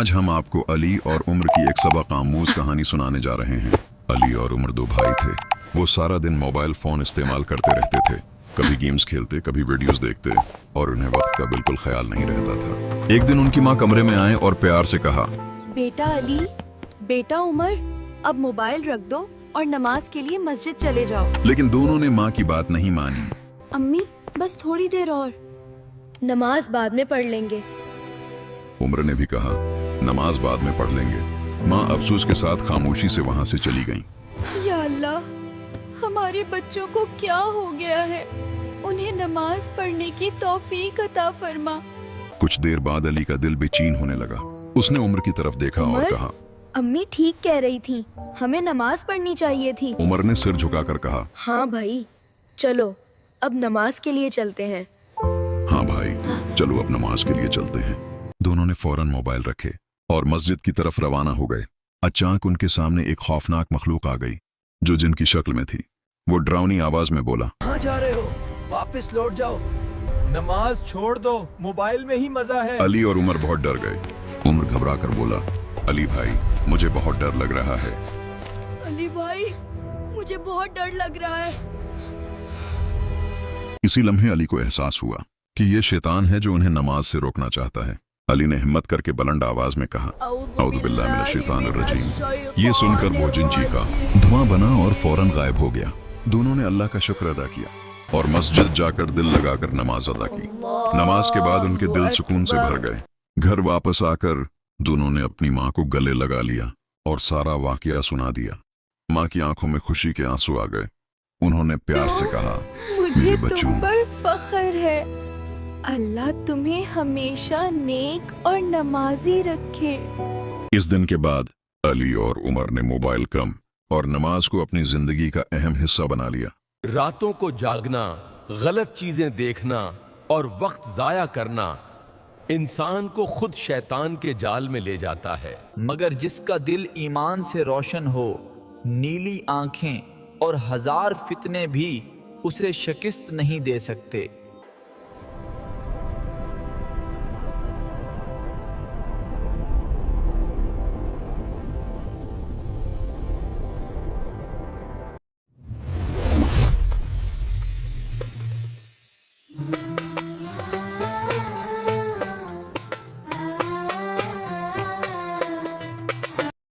आज हम आपको अली और उमर की एक सबक आमूज कहानी सुनाने जा रहे हैं। अली और उमर दो भाई थे। वो सारा दिन मोबाइल फोन इस्तेमाल करते रहते थे। कभी गेम्स खेलते, कभी वीडियोस देखते और उन्हें वक्त का बिल्कुल ख्याल नहीं रहता था। एक दिन उनकी माँ कमरे में आए और प्यार से कहा, बेटा अली, बेटा उमर, अब मोबाइल रख दो और नमाज के लिए मस्जिद चले जाओ। लेकिन दोनों ने माँ की बात नहीं मानी। अम्मी, बस थोड़ी देर और, नमाज बाद में पढ़ लेंगे। उमर ने भी कहा, नमाज बाद में पढ़ लेंगे। माँ अफसोस के साथ खामोशी से वहाँ से चली गईं। या अल्लाह, हमारे बच्चों को क्या हो गया है? उन्हें नमाज पढ़ने की तौफीक अता फरमा। कुछ देर बाद अली का दिल बेचैन होने लगा। उसने उमर की तरफ देखा और उमर? कहा, अम्मी ठीक कह रही थी, हमें नमाज पढ़नी चाहिए थी। उमर ने सिर झुकाकर कहा, हाँ भाई, चलो अब नमाज के लिए चलते हैं। हाँ भाई, चलो अब नमाज के लिए चलते हैं। दोनों ने फौरन मोबाइल रखे और मस्जिद की तरफ रवाना हो गए। अचानक उनके सामने एक खौफनाक मखलूक आ गई जो जिन की शक्ल में थी। वो डरावनी आवाज में बोला, कहाँ जा रहे हो? वापस लौट जाओ, नमाज छोड़ दो, मोबाइल में ही मजा है। अली और उमर बहुत डर गए। उमर घबरा कर बोला, अली भाई, मुझे बहुत डर लग रहा है। अली भाई, मुझे बहुत डर लग रहा है। इसी लम्हे अली को एहसास हुआ कि ये शैतान है जो उन्हें नमाज से रोकना चाहता है। अली ने हिम्मत करके बुलंद आवाज में कहा, औज़ु बिल्लाहि मिनश शैतानिर रजीम। ये सुनकर वो जिन चीखा, धुआं बना और फौरन गायब हो गया। दोनों ने अल्लाह का शुक्र अदा किया और मस्जिद जाकर दिल लगाकर नमाज अदा की। नमाज के बाद उनके दिल सुकून से भर गए। घर वापस आकर दोनों ने अपनी माँ को गले लगा लिया और सारा वाकया सुना दिया। माँ की आंखों में खुशी के आंसू आ गए। उन्होंने प्यार से कहा, मुझे मेरे तुम बच्चों, पर फख्र है। अल्लाह तुम्हें हमेशा नेक और नमाजी रखे। इस दिन के बाद अली और उमर ने मोबाइल कम और नमाज को अपनी जिंदगी का अहम हिस्सा बना लिया। रातों को जागना, गलत चीजें देखना और वक्त जाया करना इंसान को खुद शैतान के जाल में ले जाता है। मगर जिसका दिल ईमान से रोशन हो, नीली आंखें और हजार फितने भी उसे शिकस्त नहीं दे सकते।